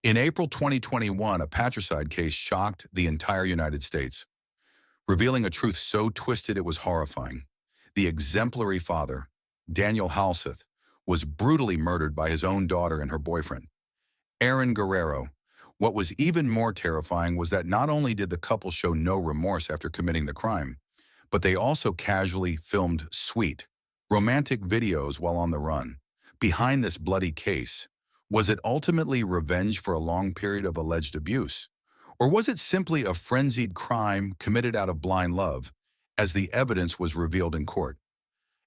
In April 2021, a patricide case shocked the entire United States, revealing a truth so twisted it was horrifying. The exemplary father, Daniel Halseth, was brutally murdered by his own daughter and her boyfriend, Aaron Guerrero. What was even more terrifying was that not only did the couple show no remorse after committing the crime, but they also casually filmed sweet, romantic videos while on the run. Behind this bloody case, was it ultimately revenge for a long period of alleged abuse? Or was it simply a frenzied crime committed out of blind love, as the evidence was revealed in court?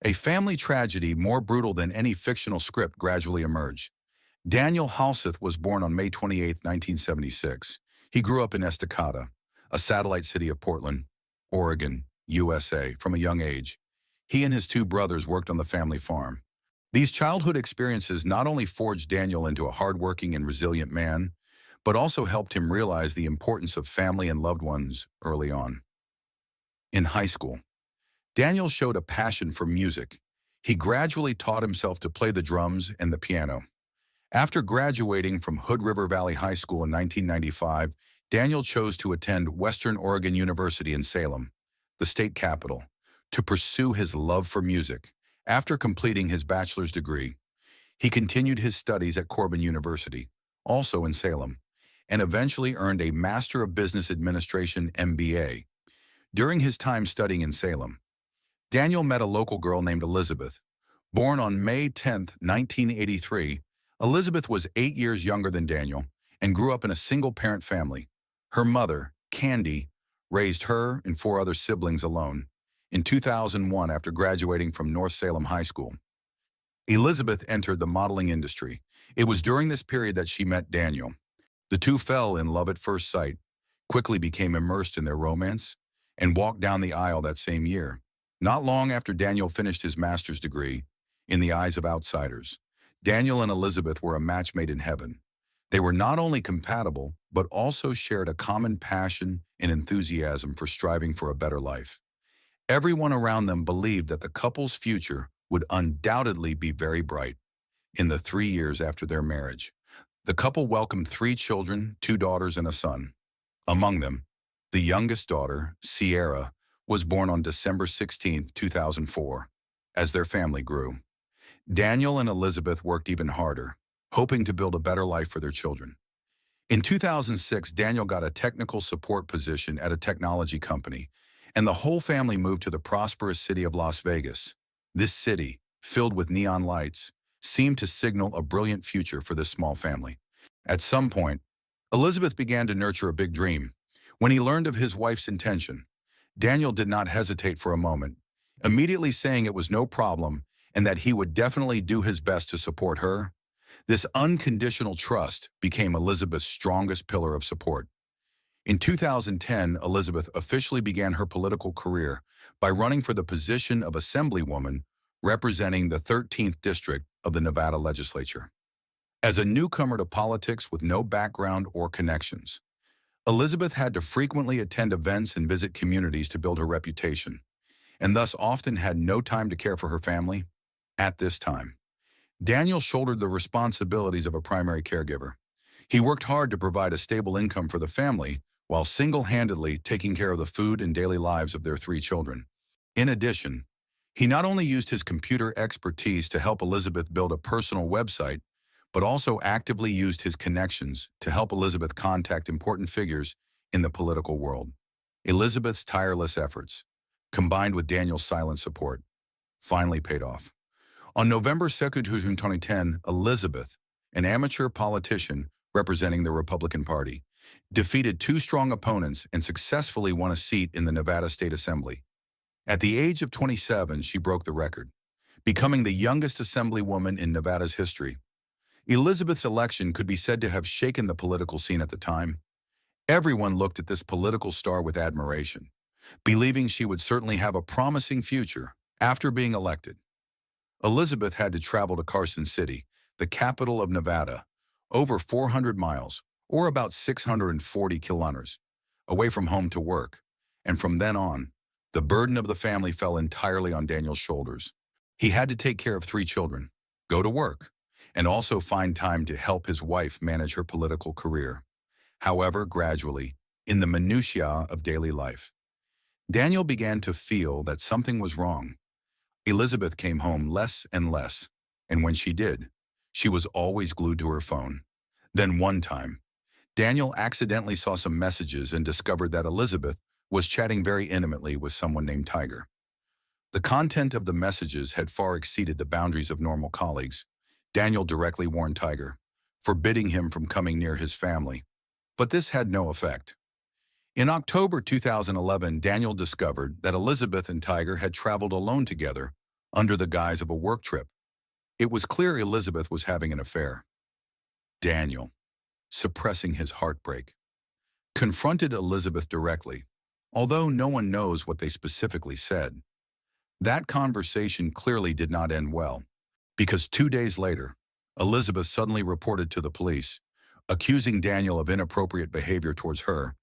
A family tragedy more brutal than any fictional script gradually emerged. Daniel Halseth was born on May 28, 1976. He grew up in Estacada, a satellite city of Portland, Oregon, USA, from a young age. He and his two brothers worked on the family farm. These childhood experiences not only forged Daniel into a hardworking and resilient man, but also helped him realize the importance of family and loved ones early on. In high school, Daniel showed a passion for music. He gradually taught himself to play the drums and the piano. After graduating from Hood River Valley High School in 1995, Daniel chose to attend Western Oregon University in Salem, the state capital, to pursue his love for music. After completing his bachelor's degree, he continued his studies at Corban University, also in Salem, and eventually earned a Master of Business Administration MBA. During his time studying in Salem, Daniel met a local girl named Elizabeth. Born on May 10, 1983, Elizabeth was 8 years younger than Daniel and grew up in a single-parent family. Her mother, Candy, raised her and four other siblings alone. In 2001, after graduating from North Salem High School, Elizabeth entered the modeling industry. It was during this period that she met Daniel. The two fell in love at first sight, quickly became immersed in their romance, and walked down the aisle that same year. Not long after Daniel finished his master's degree, in the eyes of outsiders, Daniel and Elizabeth were a match made in heaven. They were not only compatible, but also shared a common passion and enthusiasm for striving for a better life. Everyone around them believed that the couple's future would undoubtedly be very bright. In the 3 years after their marriage, the couple welcomed 3 children, 2 daughters and a son. Among them, the youngest daughter, Sierra, was born on December 16, 2004. As their family grew, Daniel and Elizabeth worked even harder, hoping to build a better life for their children. In 2006, Daniel got a technical support position at a technology company, and the whole family moved to the prosperous city of Las Vegas. This city, filled with neon lights, seemed to signal a brilliant future for this small family. At some point, Elizabeth began to nurture a big dream. When he learned of his wife's intention, Daniel did not hesitate for a moment, immediately saying it was no problem and that he would definitely do his best to support her. This unconditional trust became Elizabeth's strongest pillar of support. In 2010, Elizabeth officially began her political career by running for the position of Assemblywoman representing the 13th District of the Nevada Legislature. As a newcomer to politics with no background or connections, Elizabeth had to frequently attend events and visit communities to build her reputation, and thus often had no time to care for her family. At this time, Daniel shouldered the responsibilities of a primary caregiver. He worked hard to provide a stable income for the family while single-handedly taking care of the food and daily lives of their 3 children. In addition, he not only used his computer expertise to help Elizabeth build a personal website, but also actively used his connections to help Elizabeth contact important figures in the political world. Elizabeth's tireless efforts, combined with Daniel's silent support, finally paid off. On November 2, 2010, Elizabeth, an amateur politician representing the Republican Party, defeated 2 strong opponents and successfully won a seat in the Nevada State Assembly. At the age of 27, she broke the record, becoming the youngest assemblywoman in Nevada's history. Elizabeth's election could be said to have shaken the political scene at the time. Everyone looked at this political star with admiration, believing she would certainly have a promising future after being elected. Elizabeth had to travel to Carson City, the capital of Nevada, over 400 miles, or about 640 kilometers, away from home to work, and from then on, the burden of the family fell entirely on Daniel's shoulders. He had to take care of 3 children, go to work, and also find time to help his wife manage her political career. However, gradually, in the minutiae of daily life, Daniel began to feel that something was wrong. Elizabeth came home less and less, and when she did, she was always glued to her phone. Then one time, Daniel accidentally saw some messages and discovered that Elizabeth was chatting very intimately with someone named Tiger. The content of the messages had far exceeded the boundaries of normal colleagues. Daniel directly warned Tiger, forbidding him from coming near his family. But this had no effect. In October 2011, Daniel discovered that Elizabeth and Tiger had traveled alone together under the guise of a work trip. It was clear Elizabeth was having an affair. Daniel, suppressing his heartbreak, confronted Elizabeth directly, although no one knows what they specifically said. That conversation clearly did not end well, because 2 days later, Elizabeth suddenly reported to the police, accusing Daniel of inappropriate behavior towards her.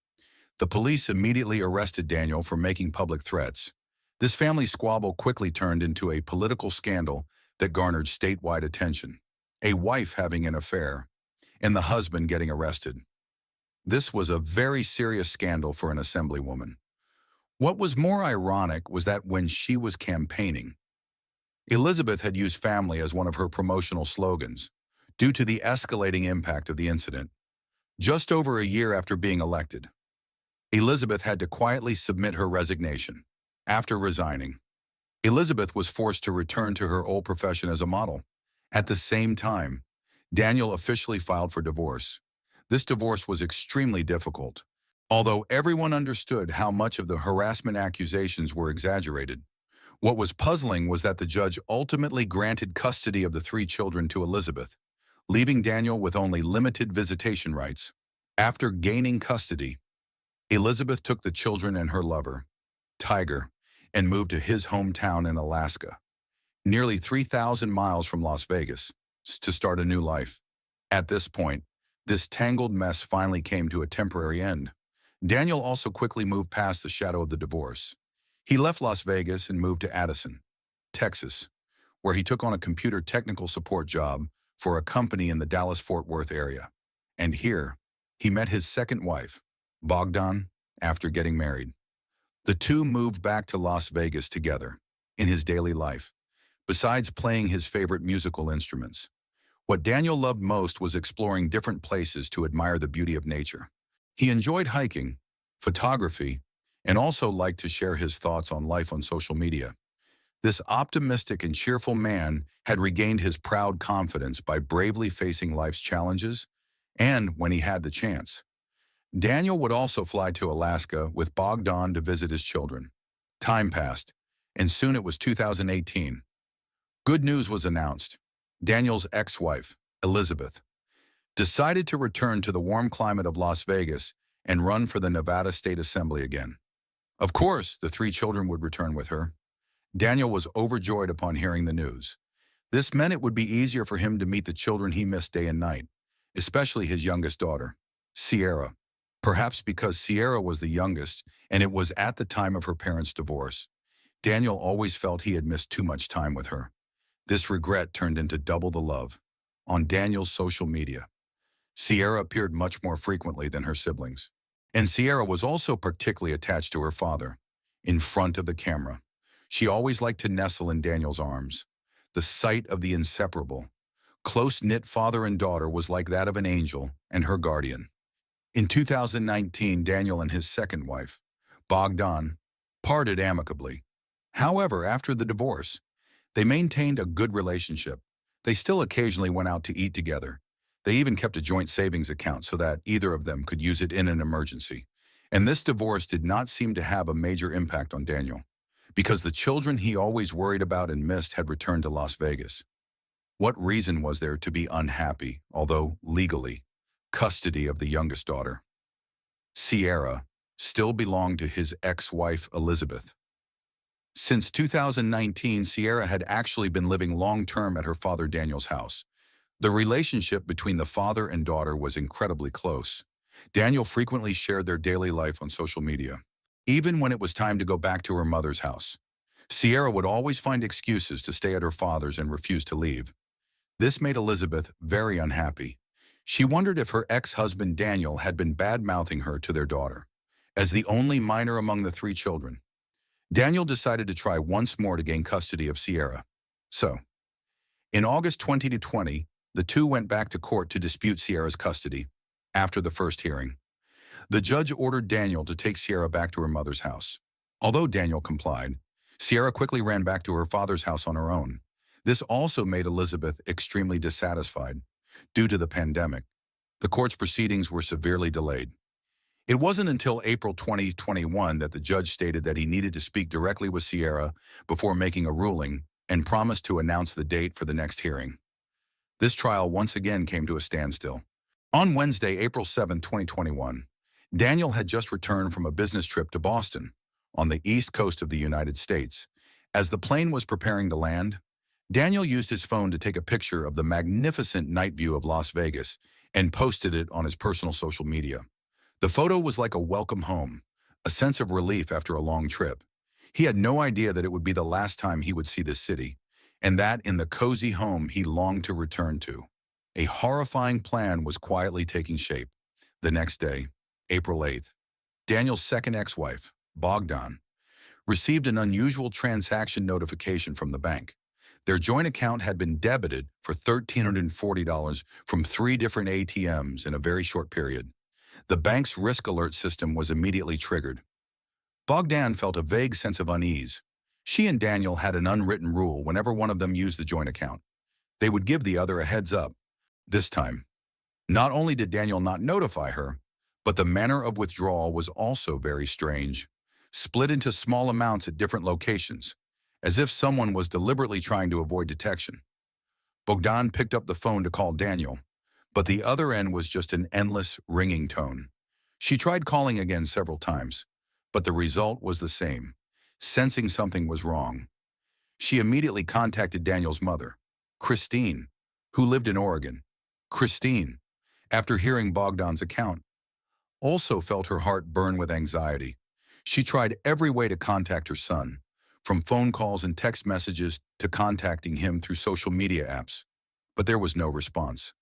The police immediately arrested Daniel for making public threats. This family squabble quickly turned into a political scandal that garnered statewide attention. A wife having an affair, and the husband getting arrested. This was a very serious scandal for an assemblywoman. What was more ironic was that when she was campaigning, Elizabeth had used family as one of her promotional slogans, due to the escalating impact of the incident. Just over a year after being elected, Elizabeth had to quietly submit her resignation. After resigning, Elizabeth was forced to return to her old profession as a model. At the same time, Daniel officially filed for divorce. This divorce was extremely difficult. Although everyone understood how much of the harassment accusations were exaggerated, what was puzzling was that the judge ultimately granted custody of the 3 children to Elizabeth, leaving Daniel with only limited visitation rights. After gaining custody, Elizabeth took the children and her lover, Tiger, and moved to his hometown in Alaska, nearly 3,000 miles from Las Vegas, to start a new life. At this point, this tangled mess finally came to a temporary end. Daniel also quickly moved past the shadow of the divorce. He left Las Vegas and moved to Addison, Texas, where he took on a computer technical support job for a company in the Dallas-Fort Worth area. And here, he met his second wife, Bogdan, after getting married. The two moved back to Las Vegas together in his daily life, besides playing his favorite musical instruments. What Daniel loved most was exploring different places to admire the beauty of nature. He enjoyed hiking, photography, and also liked to share his thoughts on life on social media. This optimistic and cheerful man had regained his proud confidence by bravely facing life's challenges, and when he had the chance. Daniel would also fly to Alaska with Bogdan to visit his children. Time passed, and soon it was 2018. Good news was announced. Daniel's ex-wife, Elizabeth, decided to return to the warm climate of Las Vegas and run for the Nevada State Assembly again. Of course, the 3 children would return with her. Daniel was overjoyed upon hearing the news. This meant it would be easier for him to meet the children he missed day and night, especially his youngest daughter, Sierra. Perhaps because Sierra was the youngest and it was at the time of her parents' divorce, Daniel always felt he had missed too much time with her. This regret turned into double the love. On Daniel's social media, Sierra appeared much more frequently than her siblings. And Sierra was also particularly attached to her father, in front of the camera. She always liked to nestle in Daniel's arms. The sight of the inseparable, close-knit father and daughter was like that of an angel and her guardian. In 2019, Daniel and his second wife, Bogdan, parted amicably. However, after the divorce, they maintained a good relationship. They still occasionally went out to eat together. They even kept a joint savings account so that either of them could use it in an emergency. And this divorce did not seem to have a major impact on Daniel, because the children he always worried about and missed had returned to Las Vegas. What reason was there to be unhappy, although legally, custody of the youngest daughter? Sierra still belonged to his ex-wife Elizabeth. Since 2019, Sierra had actually been living long-term at her father Daniel's house. The relationship between the father and daughter was incredibly close. Daniel frequently shared their daily life on social media. Even when it was time to go back to her mother's house, Sierra would always find excuses to stay at her father's and refuse to leave. This made Elizabeth very unhappy. She wondered if her ex-husband Daniel had been bad-mouthing her to their daughter. As the only minor among the three children, Daniel decided to try once more to gain custody of Sierra. So, in August 2020, the two went back to court to dispute Sierra's custody. After the first hearing, the judge ordered Daniel to take Sierra back to her mother's house. Although Daniel complied, Sierra quickly ran back to her father's house on her own. This also made Elizabeth extremely dissatisfied. Due to the pandemic, the court's proceedings were severely delayed. It wasn't until April 2021 that the judge stated that he needed to speak directly with Sierra before making a ruling and promised to announce the date for the next hearing. This trial once again came to a standstill. On Wednesday, April 7, 2021, Daniel had just returned from a business trip to Boston, on the east coast of the United States. As the plane was preparing to land, Daniel used his phone to take a picture of the magnificent night view of Las Vegas and posted it on his personal social media. The photo was like a welcome home, a sense of relief after a long trip. He had no idea that it would be the last time he would see this city, and that in the cozy home he longed to return to. A horrifying plan was quietly taking shape. The next day, April 8th, Daniel's second ex-wife, Bogdan, received an unusual transaction notification from the bank. Their joint account had been debited for $1,340 from 3 different ATMs in a very short period. The bank's risk alert system was immediately triggered. Bogdan felt a vague sense of unease. She and Daniel had an unwritten rule whenever one of them used the joint account. They would give the other a heads up. This time, not only did Daniel not notify her, but the manner of withdrawal was also very strange, split into small amounts at different locations, as if someone was deliberately trying to avoid detection. Bogdan picked up the phone to call Daniel, but the other end was just an endless ringing tone. She tried calling again several times, but the result was the same. Sensing something was wrong, she immediately contacted Daniel's mother, Christine, who lived in Oregon. Christine, after hearing Bogdan's account, also felt her heart burn with anxiety. She tried every way to contact her son, from phone calls and text messages to contacting him through social media apps. But there was no response.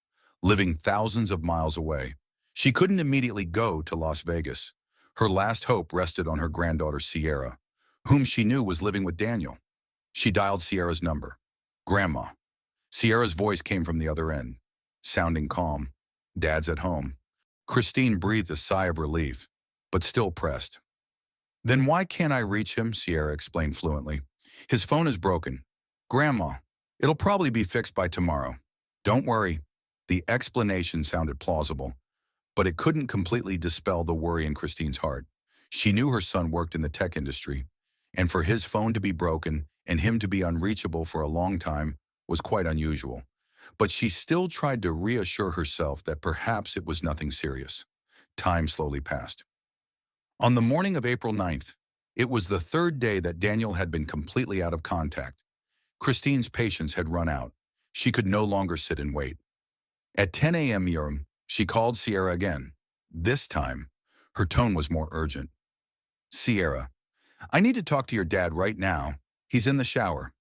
Living thousands of miles away, she couldn't immediately go to Las Vegas. Her last hope rested on her granddaughter Sierra, whom she knew was living with Daniel. She dialed Sierra's number. "Grandma." Sierra's voice came from the other end, sounding calm. "Dad's at home." Christine breathed a sigh of relief, but still pressed. "Then why can't I reach him?" Sierra explained fluently. "His phone is broken." "Grandma, it'll probably be fixed by tomorrow." "Don't worry." The explanation sounded plausible, but it couldn't completely dispel the worry in Christine's heart. She knew her son worked in the tech industry, and for his phone to be broken and him to be unreachable for a long time was quite unusual. But she still tried to reassure herself that perhaps it was nothing serious. Time slowly passed. On the morning of April 9th, it was the third day that Daniel had been completely out of contact. Christine's patience had run out. She could no longer sit and wait. At 10 a.m. she called Sierra again. This time, her tone was more urgent. "Sierra, I need to talk to your dad right now. He's in the shower."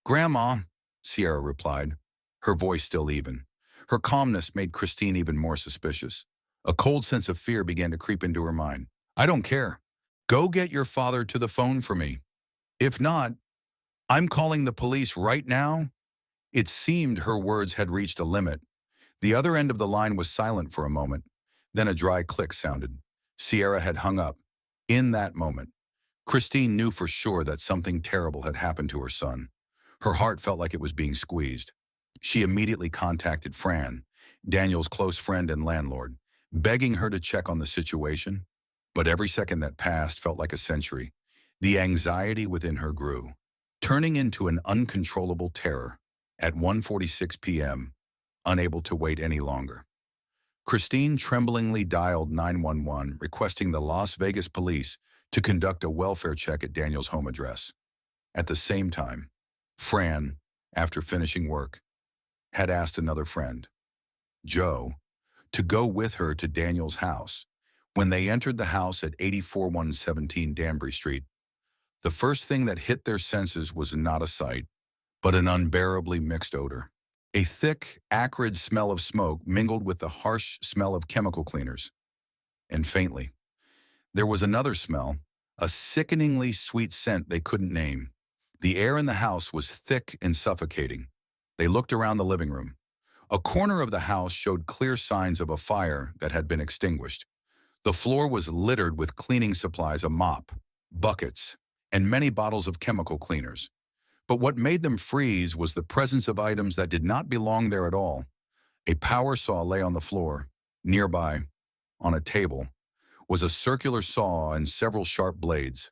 "Grandma," Sierra replied, her voice still even. Her calmness made Christine even more suspicious. A cold sense of fear began to creep into her mind. "I don't care. Go get your father to the phone for me. If not, I'm calling the police right now." It seemed her words had reached a limit. The other end of the line was silent for a moment. Then a dry click sounded. Sierra had hung up. In that moment, Christine knew for sure that something terrible had happened to her son. Her heart felt like it was being squeezed. She immediately contacted Fran, Daniel's close friend and landlord, begging her to check on the situation. But every second that passed felt like a century. The anxiety within her grew, turning into an uncontrollable terror. At 1:46 p.m., unable to wait any longer, Christine tremblingly dialed 911, requesting the Las Vegas police to conduct a welfare check at Daniel's home address. At the same time, Fran, after finishing work, had asked another friend, Joe, to go with her to Daniel's house. When they entered the house at 84117 Danbury Street, the first thing that hit their senses was not a sight, but an unbearably mixed odor. A thick, acrid smell of smoke mingled with the harsh smell of chemical cleaners. And faintly, there was another smell, a sickeningly sweet scent they couldn't name. The air in the house was thick and suffocating. They looked around the living room. A corner of the house showed clear signs of a fire that had been extinguished. The floor was littered with cleaning supplies, a mop, buckets, and many bottles of chemical cleaners. But what made them freeze was the presence of items that did not belong there at all. A power saw lay on the floor. Nearby, on a table, was a circular saw and several sharp blades.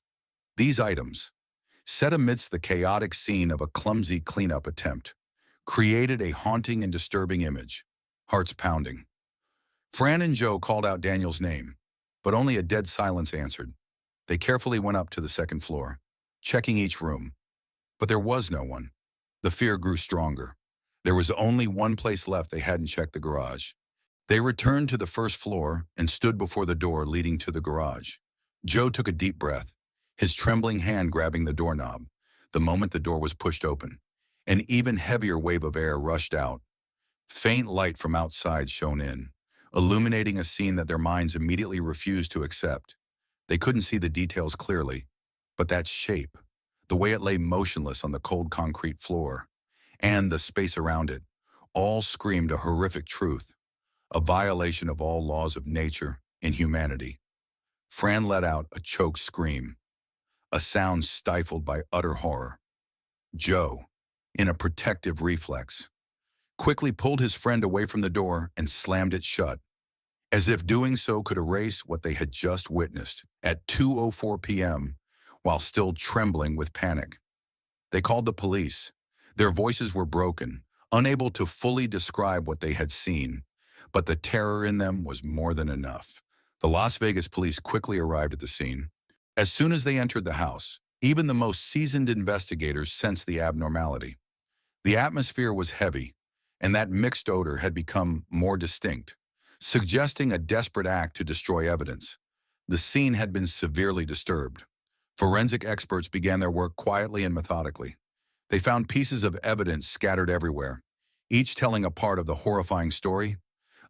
These items, set amidst the chaotic scene of a clumsy cleanup attempt, created a haunting and disturbing image, hearts pounding. Fran and Joe called out Daniel's name, but only a dead silence answered. They carefully went up to the second floor, checking each room. But there was no one. The fear grew stronger. There was only one place left they hadn't checked: the garage. They returned to the first floor and stood before the door leading to the garage. Joe took a deep breath, his trembling hand grabbing the doorknob. The moment the door was pushed open, an even heavier wave of air rushed out. Faint light from outside shone in, illuminating a scene that their minds immediately refused to accept. They couldn't see the details clearly, but that shape, the way it lay motionless on the cold concrete floor, and the space around it, all screamed a horrific truth, a violation of all laws of nature and humanity. Fran let out a choked scream, a sound stifled by utter horror. Joe, in a protective reflex, quickly pulled his friend away from the door and slammed it shut, as if doing so could erase what they had just witnessed at 2:04 p.m. while still trembling with panic. They called the police. Their voices were broken, unable to fully describe what they had seen, but the terror in them was more than enough. The Las Vegas police quickly arrived at the scene. As soon as they entered the house, even the most seasoned investigators sensed the abnormality. The atmosphere was heavy, and that mixed odor had become more distinct, suggesting a desperate act to destroy evidence. The scene had been severely disturbed. Forensic experts began their work quietly and methodically. They found pieces of evidence scattered everywhere, each telling a part of the horrifying story: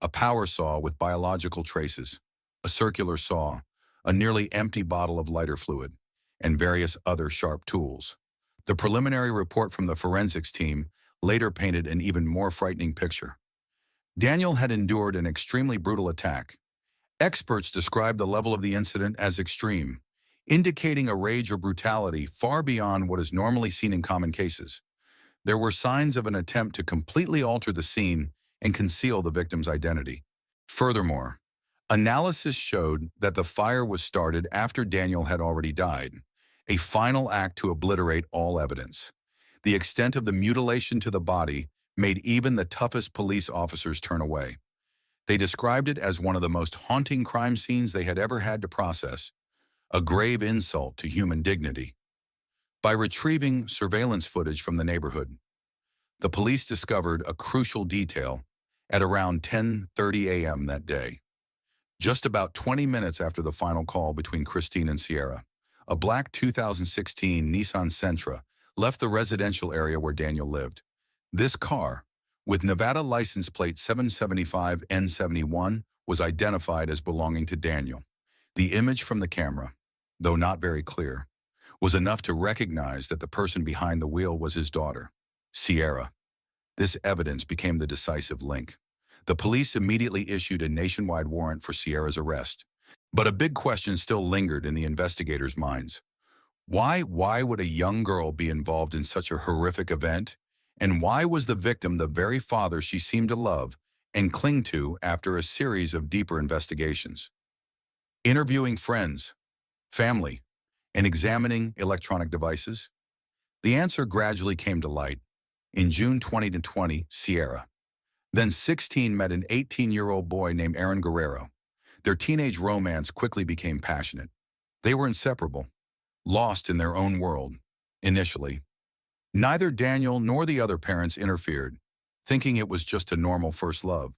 a power saw with biological traces, a circular saw, a nearly empty bottle of lighter fluid, and various other sharp tools. The preliminary report from the forensics team later painted an even more frightening picture. Daniel had endured an extremely brutal attack. Experts described the level of the incident as extreme, indicating a rage or brutality far beyond what is normally seen in common cases. There were signs of an attempt to completely alter the scene and conceal the victim's identity. Furthermore, analysis showed that the fire was started after Daniel had already died, a final act to obliterate all evidence. The extent of the mutilation to the body made even the toughest police officers turn away. They described it as one of the most haunting crime scenes they had ever had to process, a grave insult to human dignity. By retrieving surveillance footage from the neighborhood, the police discovered a crucial detail at around 10:30 a.m. that day. Just about 20 minutes after the final call between Christine and Sierra, a black 2016 Nissan Sentra left the residential area where Daniel lived. This car, with Nevada license plate 775N71, was identified as belonging to Daniel. The image from the camera, though not very clear, was enough to recognize that the person behind the wheel was his daughter, Sierra. This evidence became the decisive link. The police immediately issued a nationwide warrant for Sierra's arrest. But a big question still lingered in the investigators' minds. Why would a young girl be involved in such a horrific event? And why was the victim the very father she seemed to love and cling to after a series of deeper investigations? Interviewing friends, family, and examining electronic devices, the answer gradually came to light. In June 2020, Sierra, then 16, met an 18-year-old boy named Aaron Guerrero. Their teenage romance quickly became passionate. They were inseparable, lost in their own world, initially. Neither Daniel nor the other parents interfered, thinking it was just a normal first love.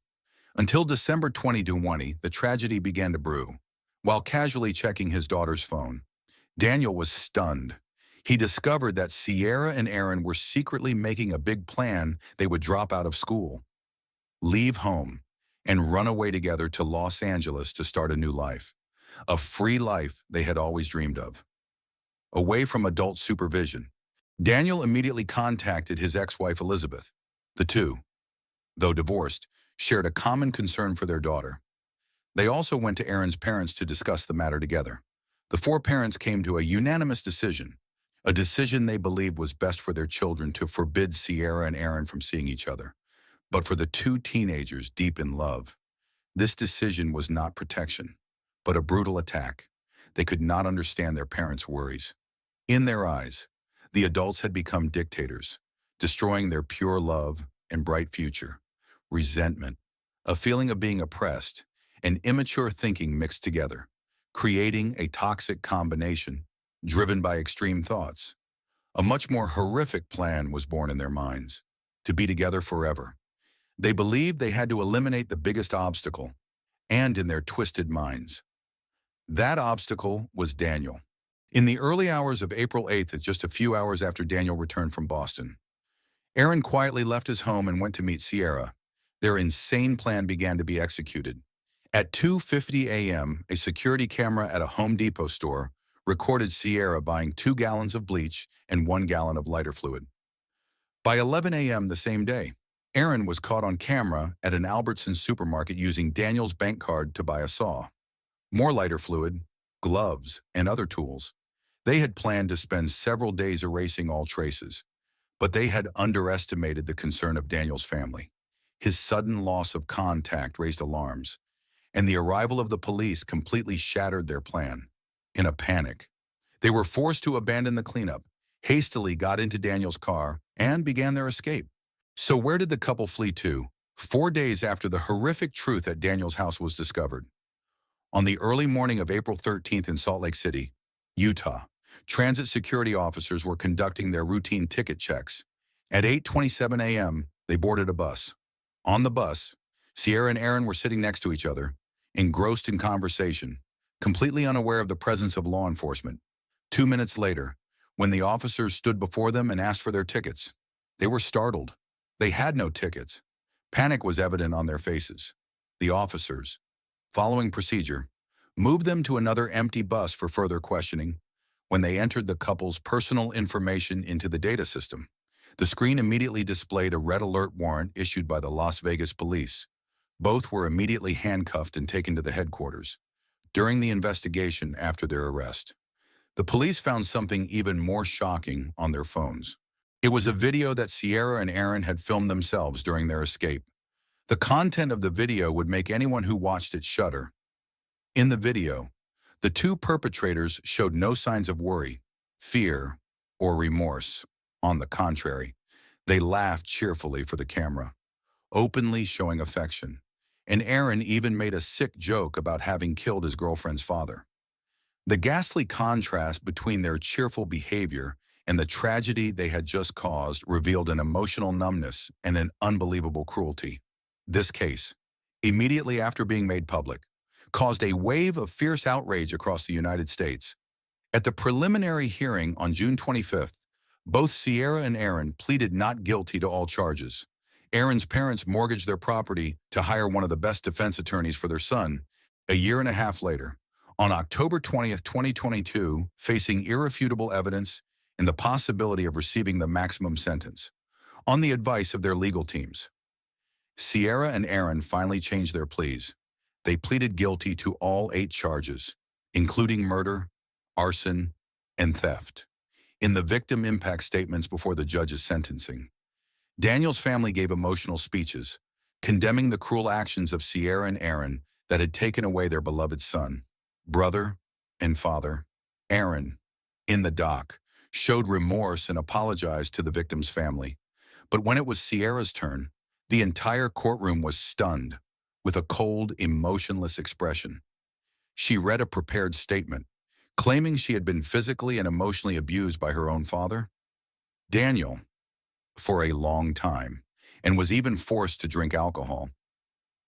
Until December 2020, the tragedy began to brew. While casually checking his daughter's phone, Daniel was stunned. He discovered that Sierra and Aaron were secretly making a big plan they would drop out of school, leave home, and run away together to Los Angeles to start a new life. A free life they had always dreamed of. Away from adult supervision, Daniel immediately contacted his ex-wife Elizabeth. The two, though divorced, shared a common concern for their daughter. They also went to Aaron's parents to discuss the matter together. The four parents came to a unanimous decision, a decision they believed was best for their children to forbid Sierra and Aaron from seeing each other. But for the two teenagers deep in love, this decision was not protection, but a brutal attack. They could not understand their parents' worries. In their eyes, the adults had become dictators, destroying their pure love and bright future. Resentment, a feeling of being oppressed, and immature thinking mixed together, creating a toxic combination driven by extreme thoughts. A much more horrific plan was born in their minds: to be together forever. They believed they had to eliminate the biggest obstacle, and in their twisted minds, that obstacle was Daniel. In the early hours of April 8th, just a few hours after Daniel returned from Boston, Aaron quietly left his home and went to meet Sierra. Their insane plan began to be executed. At 2:50 a.m., a security camera at a Home Depot store recorded Sierra buying 2 gallons of bleach and 1 gallon of lighter fluid. By 11 a.m. the same day, Aaron was caught on camera at an Albertsons supermarket using Daniel's bank card to buy a saw, more lighter fluid, gloves, and other tools. They had planned to spend several days erasing all traces, but they had underestimated the concern of Daniel's family. His sudden loss of contact raised alarms, and the arrival of the police completely shattered their plan. In a panic, they were forced to abandon the cleanup, hastily got into Daniel's car, and began their escape. So where did the couple flee to? 4 days after the horrific truth at Daniel's house was discovered. On the early morning of April 13th in Salt Lake City, Utah, transit security officers were conducting their routine ticket checks. At 8:27 a.m., they boarded a bus. On the bus, Sierra and Aaron were sitting next to each other, engrossed in conversation, completely unaware of the presence of law enforcement. 2 minutes later, when the officers stood before them and asked for their tickets, they were startled. They had no tickets. Panic was evident on their faces. The officers, following procedure, moved them to another empty bus for further questioning. When they entered the couple's personal information into the data system, the screen immediately displayed a red alert warrant issued by the Las Vegas police. Both were immediately handcuffed and taken to the headquarters. During the investigation after their arrest, the police found something even more shocking on their phones. It was a video that Sierra and Aaron had filmed themselves during their escape. The content of the video would make anyone who watched it shudder. In the video, the two perpetrators showed no signs of worry, fear, or remorse. On the contrary, they laughed cheerfully for the camera, openly showing affection, and Aaron even made a sick joke about having killed his girlfriend's father. The ghastly contrast between their cheerful behavior and the tragedy they had just caused revealed an emotional numbness and an unbelievable cruelty. This case, immediately after being made public, caused a wave of fierce outrage across the United States. At the preliminary hearing on June 25th, both Sierra and Aaron pleaded not guilty to all charges. Aaron's parents mortgaged their property to hire one of the best defense attorneys for their son. A year and a half later, on October 20th, 2022, facing irrefutable evidence and the possibility of receiving the maximum sentence, on the advice of their legal teams, Sierra and Aaron finally changed their pleas. They pleaded guilty to all 8 charges, including murder, arson, and theft. In the victim impact statements before the judge's sentencing, Daniel's family gave emotional speeches, condemning the cruel actions of Sierra and Aaron that had taken away their beloved son. Brother and father, Aaron, in the dock, showed remorse and apologized to the victim's family. But when it was Sierra's turn, the entire courtroom was stunned, with a cold, emotionless expression. She read a prepared statement, claiming she had been physically and emotionally abused by her own father, Daniel, for a long time, and was even forced to drink alcohol.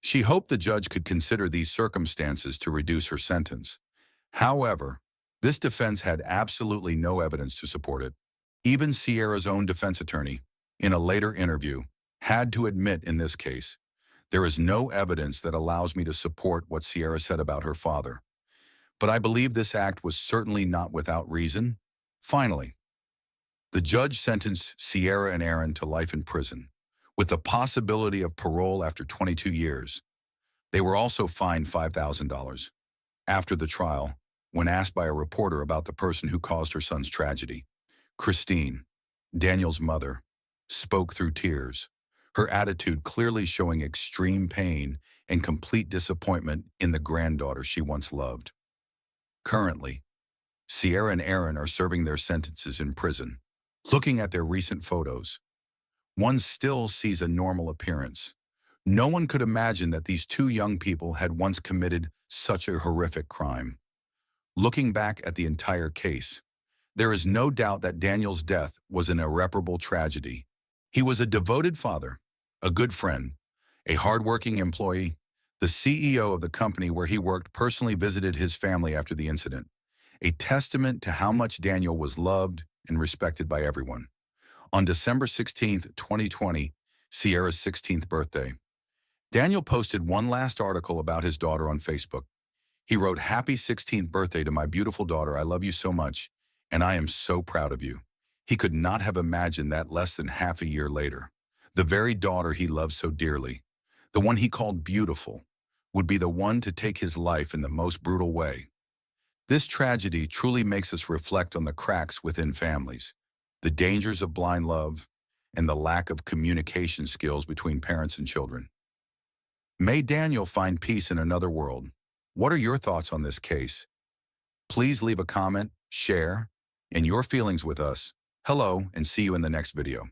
She hoped the judge could consider these circumstances to reduce her sentence. However, This defense had absolutely no evidence to support it. Even Sierra's own defense attorney, in a later interview, had to admit in this case, there is no evidence that allows me to support what Sierra said about her father. But I believe this act was certainly not without reason. Finally, the judge sentenced Sierra and Aaron to life in prison, with the possibility of parole after 22 years. They were also fined $5,000. After the trial, when asked by a reporter about the person who caused her son's tragedy, Christine, Daniel's mother, spoke through tears, her attitude clearly showing extreme pain and complete disappointment in the granddaughter she once loved. Currently, Sierra and Aaron are serving their sentences in prison. Looking at their recent photos, one still sees a normal appearance. No one could imagine that these two young people had once committed such a horrific crime. Looking back at the entire case, there is no doubt that Daniel's death was an irreparable tragedy. He was a devoted father, a good friend, a hardworking employee. The CEO of the company where he worked personally visited his family after the incident, a testament to how much Daniel was loved and respected by everyone. On December 16, 2020, Sierra's 16th birthday, Daniel posted one last article about his daughter on Facebook. He wrote, "Happy 16th birthday to my beautiful daughter. I love you so much, and I am so proud of you." He could not have imagined that less than half a year later, the very daughter he loved so dearly, the one he called beautiful, would be the one to take his life in the most brutal way. This tragedy truly makes us reflect on the cracks within families, the dangers of blind love, and the lack of communication skills between parents and children. May Daniel find peace in another world. What are your thoughts on this case? Please leave a comment, share, and your feelings with us. Hello, and see you in the next video.